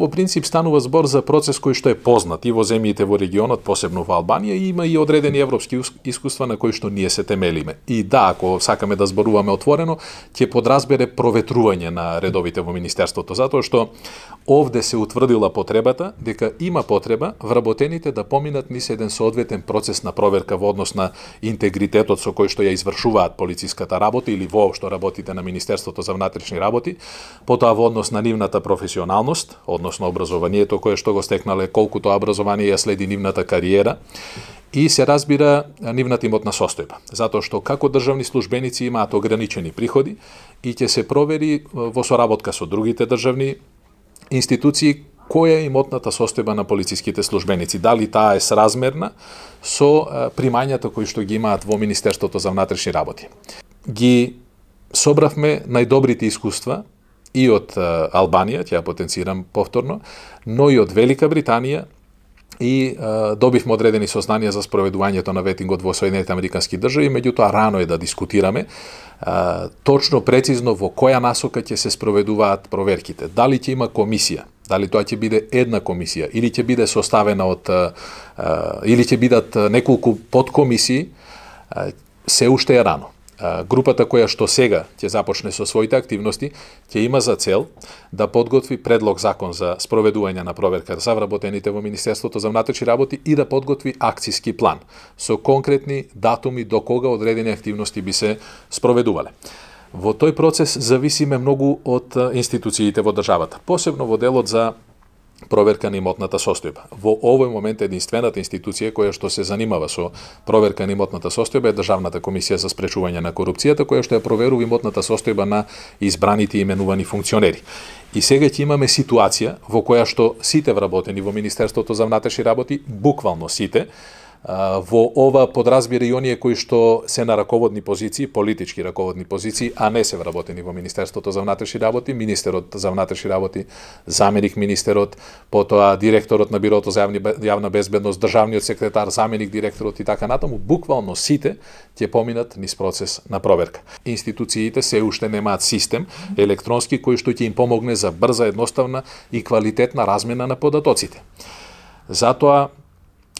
во принцип станува збор за процес кој што е познат и во земјите во регионот, посебно во Албанија, и има и одредени европски искуства на кои што ние се темелиме. И да, ако сакаме да зборуваме отворено, ќе подразбере проветрување на редовите во Министерството, затоа што овде се утврдила потребата дека има потреба вработените да поминат низ еден соодветен процес на проверка во однос на интегритетот со кој што ја извршуваат полициската работа или воопшто работите на Министерството за внатрешни работи, потоа во однос на нивната професионалност, односно образованието кое што го стекнале, колку тоа образование ја следи нивната кариера, и се разбира нивната имотна состојба. Затоа што како државни службеници имаат ограничени приходи и ќе се провери во соработка со другите државни институции која е имотната состојба на полициските службеници, дали таа е сразмерна со примањата кои што ги имаат во Министерството за внатрешни работи. Ги собравме најдобрите искуства и од Албанија, ќе ја потенцирам повторно, но и од Велика Британија, и добивме одредени сознанија за спроведувањето на ветингот во Соединетите Американски држави, меѓутоа рано е да дискутираме точно прецизно во која насока ќе се спроведуваат проверките. Дали ќе има комисија, дали тоа ќе биде една комисија или ќе биде составена од или ќе бидат неколку подкомисии, се уште е рано. Групата која што сега ќе започне со своите активности ќе има за цел да подготви предлог закон за спроведување на проверка за вработените во Министерството за внатрешни работи и да подготви акциски план со конкретни датуми до кога одредени активности би се спроведувале. Во тој процес зависиме многу од институциите во државата, посебно во делот за проверка на имотната состојба. Во овој момент единствената институција која што се занимава со проверка на имотната состојба е Државната комисија за спречување на корупцијата, која што ја проверува имотната состојба на избраните и именувани функционери. И сега ќе имаме ситуација во која што сите вработени во Министерството за внатрешни работи, буквално сите, во ова подразбира и оние кои што се на раководни позиции, политички раководни позиции, а не се вработени во Министерството за внатрешни работи, министерот за внатрешни работи, заменик министерот, потоа директорот на Бирото за јавна безбедност, државниот секретар, заменик директорот и така натаму, буквално сите ќе поминат низ процес на проверка. Институциите се уште немаат систем електронски кој што ќе им помогне за брза, едноставна и квалитетна размена на податоците. Затоа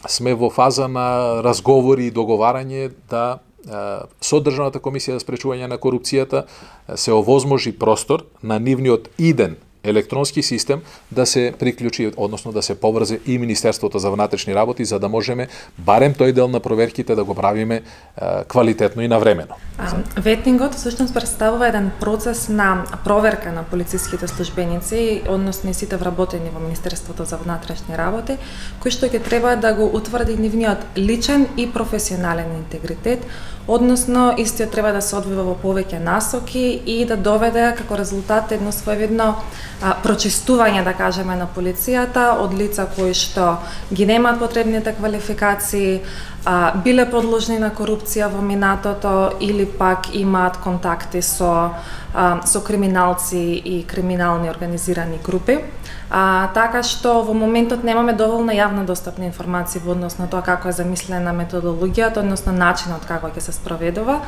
сме во фаза на разговори и договарање да со Државната комисија за спречување на корупцијата се овозможи простор на нивниот иден електронски систем да се приклучи, односно да се поврзе и Министерството за внатрешни работи, за да можеме барем тој дел на проверките да го правиме квалитетно и навремено. Ветингот всушност представува еден процес на проверка на полициските службеници, односно и сите вработени во Министерството за внатрешни работи, кој што ќе треба да го утврди нивниот личен и професионален интегритет, односно истиот треба да се одвива во повеќе насоки и да доведе како резултат едно своевидно прочистување, да кажеме, на полицијата од лица кои што ги немаат потребните квалификации, биле подложни на корупција во минатото или пак имаат контакти со криминалци и криминални организирани групи. Така што во моментот немаме доволно јавно достапни информации во однос на тоа како е замислена методологијата, односно начинот како ќе се спроведува.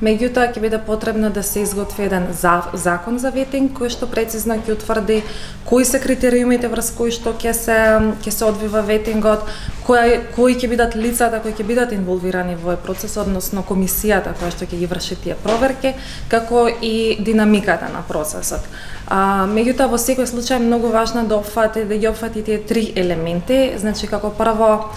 Меѓутоа ќе биде потребно да се изготви еден закон за ветинг кој што прецизно ќе утврди кои се критериумите врз кои што ќе се одвива ветингот, кои ќе бидат лицата кои ќе бидат инволвирани во овој процес, односно комисијата која што ќе ги врши тие проверки, како и динамиката на процесот. Меѓутоа во секој случај многу важно да ги опфати тие три елементи, значи како прво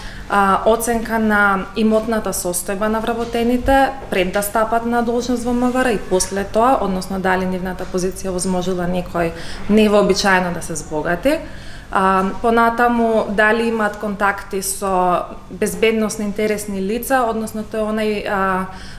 оценка на имотната состојба на вработените пред да стапат на должност во МВР и после тоа, односно дали нивната позиција возможила некој невообичаено да се збогати. Понатаму, дали имаат контакти со безбедносни интересни лица, односно тоа е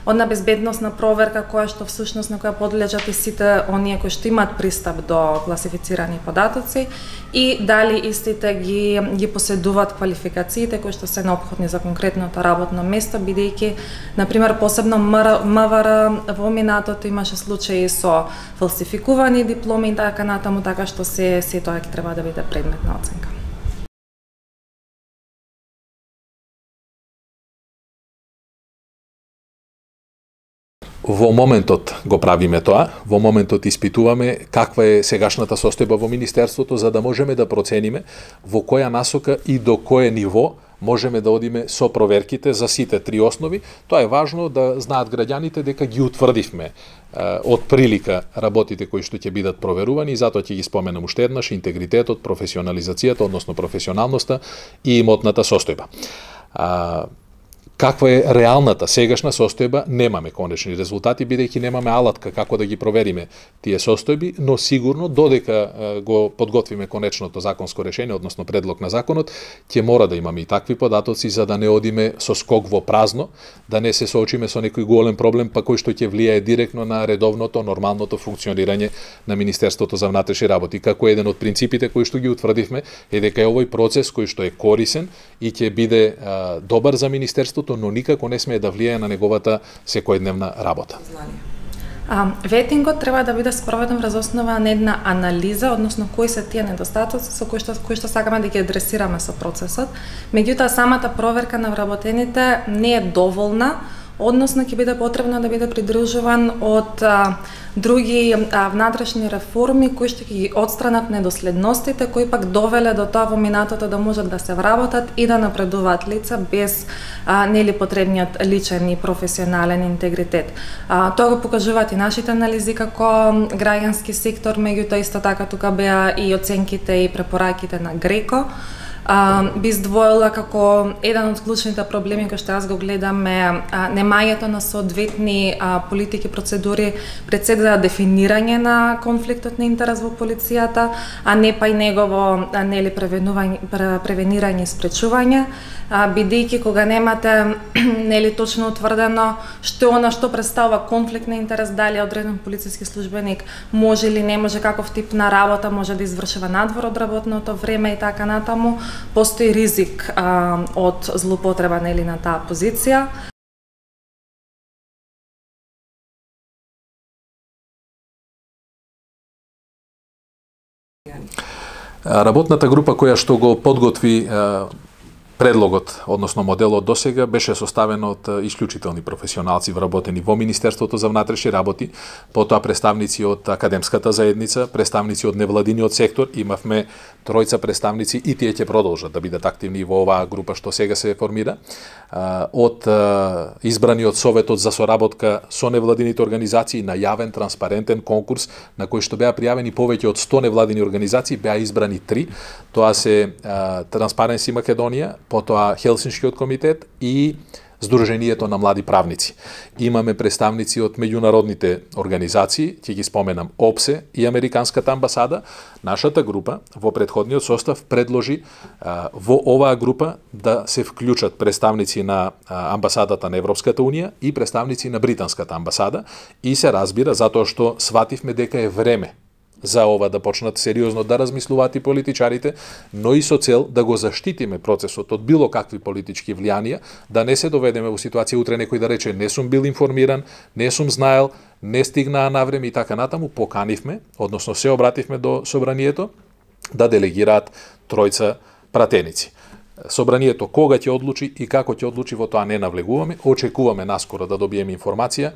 она безбедносна проверка која што всушност на која подлежат и сите оние кои што имаат пристап до класифицирани податоци и дали истите ги поседуваат квалификациите кои што се неопходни за конкретното работно место, бидејќи например посебно МВР во минатото имаше случаи со фалсификувани дипломи и така натаму, така што се тоа ќе треба да биде предмет на оценка. Во моментот го правиме тоа, во моментот испитуваме каква е сегашната состојба во Министерството, за да можеме да процениме во која насока и до кое ниво можеме да одиме со проверките за сите три основи. Тоа е важно да знаат граѓаните дека ги утврдивме од прилика работите кои што ќе бидат проверувани и затоа ќе ги споменам уште еднаш: интегритетот, професионализацијата, односно професионалноста и имотната состојба. Каква е реалната сегашна состојба, немаме конечни резултати, бидејќи немаме алатка како да ги провериме тие состојби, но сигурно додека го подготвиме конечното законско решение, односно предлог на законот, ќе мора да имаме и такви податоци за да не одиме со скок во празно, да не се соочиме со некој голем проблем па кој што ќе влијае директно на редовното, нормалното функционирање на Министерството за внатрешни работи. Како еден од принципите кои што ги утврдивме е дека е овој процес кој што е корисен и ќе биде добар за Министерството, но никако не смее да влијае на неговата секојдневна работа. Ветингот треба да биде спроведен врз основа на една анализа, односно кои се тие недостатоци со кои што сакаме да ги адресираме со процесот. Меѓутоа, самата проверка на вработените не е доволна, односно ќе биде потребно да биде придружуван од други внатрешни реформи кои што ќе ги отстранат недоследностите кои пак довеле до тоа во минатото да можат да се вработат и да напредуваат лица без нели потребниот личен и професионален интегритет. Тоа го покажуваат и нашите анализи како граѓански сектор, меѓутоа исто така тука беа и оценките и препораките на Греко. Би издвоила како еден од клучните проблеми кои што јас го гледам е немањето на соодветни политики, процедури пред се за дефинирање на конфликтот на интерес во полицијата, а не па и негово нели превенирање и спречување, бидејќи кога немате нели точно утврдено што она што представува конфликт на интерес, дали одреден полициски службеник може или не може, каков тип на работа може да извршува надвор од работното време и така натаму, постои ризик од злоупотреба нели на таа позиција. Работната група која што го подготви предлогот, односно моделот досега, беше составен од исклучителни професионалци вработени во Министерството за внатрешни работи, потоа представници од академската заедница, представници од невладиниот сектор, имавме тројца представници и тие ќе продолжат да бидат активни во оваа група што сега се формира, од избраниот Советот за соработка со невладините организации на јавен, транспарентен конкурс на кој што беа пријавени повеќе од 100 невладини организации, беа избрани 3. Тоа се Transparency Македонија, потоа Хелсиншкиот комитет и Сдруженијето на млади правници. Имаме представници од меѓународните организации, ќе ги споменам ОПСЕ и Американската амбасада. Нашата група во претходниот состав предложи во оваа група да се вклучат представници на амбасадата на Европската унија и представници на Британската амбасада, и се разбира затоа што свативме дека е време за ова да почнат сериозно да размислуваат и политичарите, но и со цел да го заштитиме процесот од било какви политички влијанија, да не се доведеме во ситуација утре некој да рече не сум бил информиран, не сум знаел, не стигнаа на време и така натаму. Поканивме, односно се обративме до собранието да делегираат тројца пратеници. Собранието кога ќе одлучи и како ќе одлучи, во тоа не навлегуваме. Очекуваме наскоро да добиеме информација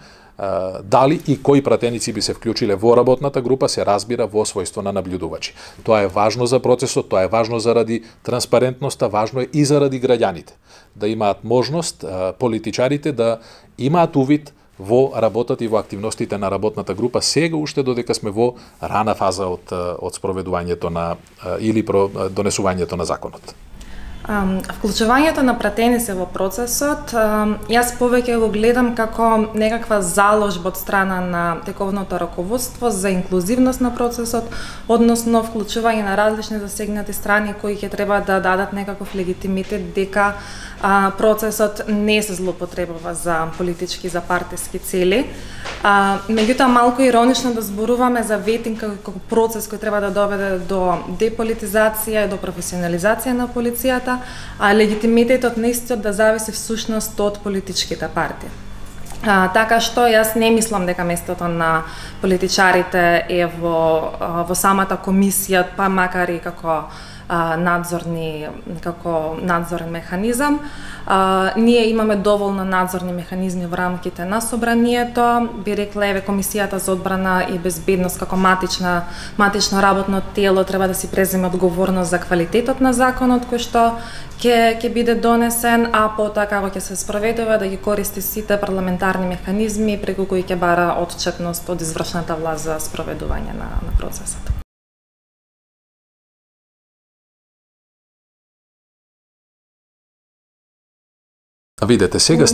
дали и кои пратеници би се вклучиле во работната група, се разбира во својство на наблюдувачи. Тоа е важно за процесот, тоа е важно заради транспарентноста, важно е и заради граѓаните, да имаат можност политичарите да имаат увид во работата и во активностите на работната група сега уште додека сме во рана фаза од спроведувањето на или донесувањето на законот. Вклучувањето на пратеници во процесот, јас повеќе го гледам како некаква заложба од страна на тековното раководство за инклузивност на процесот, односно вклучување на различни засегнати страни кои ќе треба да дадат некаков легитимитет дека процесот не се злоупотребува за политички, за партиски цели. Меѓутоа, малку иронично да зборуваме за ветинг како процес кој треба да доведе до деполитизација и до професионализација на полицијата, а легитимитетот на истиот да зависи всушност од политичките партии. Така што јас не мислам дека местото на политичарите е во самата комисија, па макар и како надзорен механизам. Ние имаме доволно надзорни механизми во рамките на собранието. Би рекла, еве, Комисијата за одбрана и безбедност како матично работно тело треба да си преземе одговорност за квалитетот на законот кој што ќе биде донесен, а потоа како ќе се спроведува да ги користи сите парламентарни механизми преку кои ќе бара отчетност од извршната власт за спроведување на процесот. Видете, сега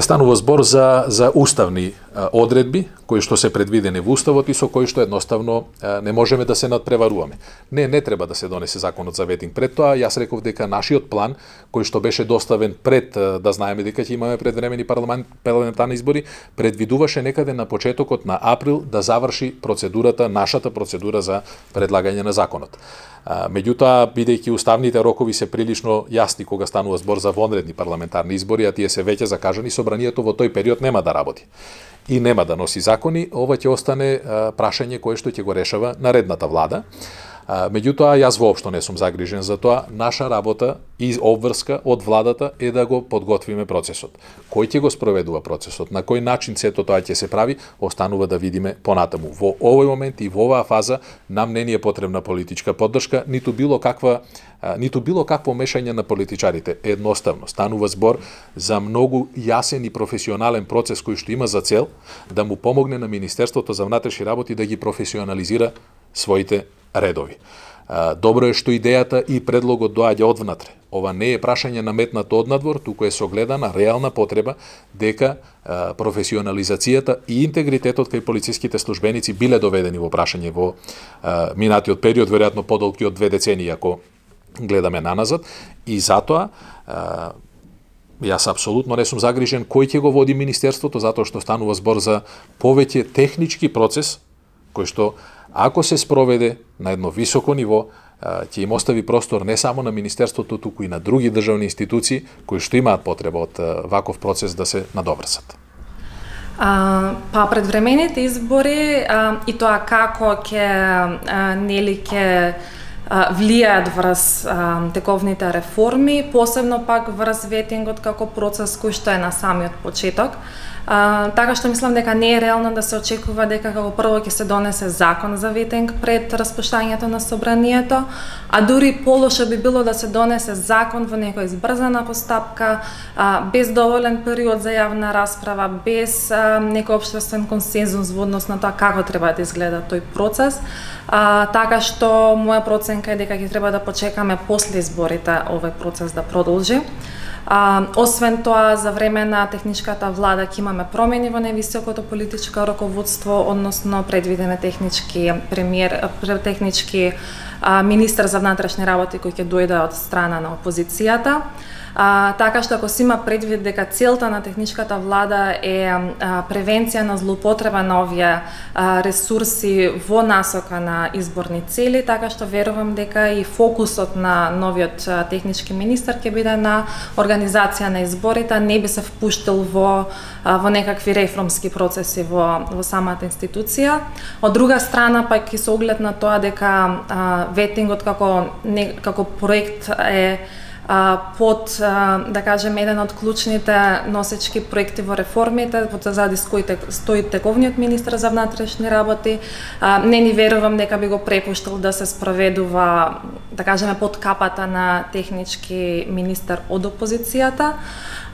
станува збор за уставни одредби кои што се предвидени во уставот и со кои што едноставно не можеме да се надпреваруваме. Не треба да се донесе законот за ветинг. Пред тоа јас реков дека нашиот план кој што беше доставен пред да знаеме дека ќе имаме предвремени парламентарни избори, предвидуваше некаде на почетокот на април да заврши нашата процедура за предлагање на законот. Меѓутоа, бидејќи уставните рокови се прилично јасни кога станува збор за вонредни парламентарни избори, а тие се веќе закажани, собранието во тој период нема да работи и нема да носи закони, ова ќе остане прашање кое што ќе го решава наредната влада. Меѓутоа, јас воопшто не сум загрижен за тоа. Наша работа и обврска од владата е да го подготвиме процесот. Кој ќе го спроведува процесот, на кој начин сето тоа ќе се прави, останува да видиме понатаму. Во овој момент и во оваа фаза нам не ни е потребна политичка поддршка, ниту било какво мешање на политичарите. Едноставно, станува збор за многу јасен и професионален процес кој што има за цел да му помогне на Министерството за внатрешни работи да ги професионализира своите редови. Добро е што идејата и предлогот доаѓа од внатре. Ова не е прашање наметнато однадвор, туку е согледана реална потреба дека професионализацијата и интегритетот кај полициските службеници биле доведени во прашање во минатиот период, веројатно подолги од 2 децении ако гледаме наназад, и затоа јас апсолутно не сум загрижен кој ќе го води Министерството, затоа што станува збор за повеќе технички процес кој што ако се спроведе на едно високо ниво, ќе им остави простор не само на Министерството, туку и на други државни институции кои што имаат потреба од ваков процес да се надобрзат. Предвремените избори и тоа како ќе влијаат врз тековните реформи, посебно пак врз ветингот како процес кој што е на самиот почеток. Така што мислам дека не е реално да се очекува дека како прво ќе се донесе закон за ветинг пред распуштањето на собранието, а дури полошо би било да се донесе закон во некоја избрзана постапка, без доволен период за јавна расправа, без некој општествен консензус во однос на тоа како треба да изгледа тој процес. Така што моја проценка е дека ќе треба да почекаме после изборите овој процес да продолжи. Освен тоа, за време на техничката влада ќе имаме промени во највисокото политичко раководство, односно предвиден е технички министар за внатрешни работи кој ќе дојде од страна на опозицијата. Така што ако се има предвид дека целта на техничката влада е превенција на злоупотреба на овие ресурси во насока на изборни цели, така што верувам дека и фокусот на новиот технички министар ќе биде на организација на изборите, не би се впуштил во некакви реформски процеси во самата институција. Од друга страна, пак и со оглед на тоа дека ветингот како проект е под, да кажем, еден од клучните носечки проекти во реформите, заради кои стои тековниот министар за внатрешни работи, не ни верувам дека би го препуштил да се спроведува, да кажеме, под капата на технички министар од опозицијата.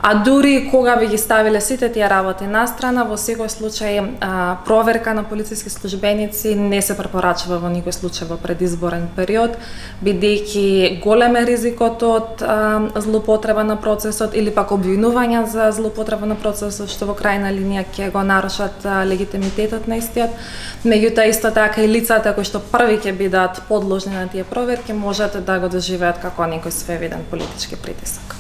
А дури кога би ги ставиле сите тие работи на страна, во секој случај проверка на полициски службеници не се препорачува во никој случај во предизборен период, бидејќи голем е ризикот од злоупотреба на процесот или пак обвинувања за злоупотреба на процесот, што во крајна линија ќе го нарушат легитимитетот на истиот. Меѓутоа, исто така и лицата кои што први ќе бидат подложни на тие проверки можат да го доживеат како некој своевиден политички притисок.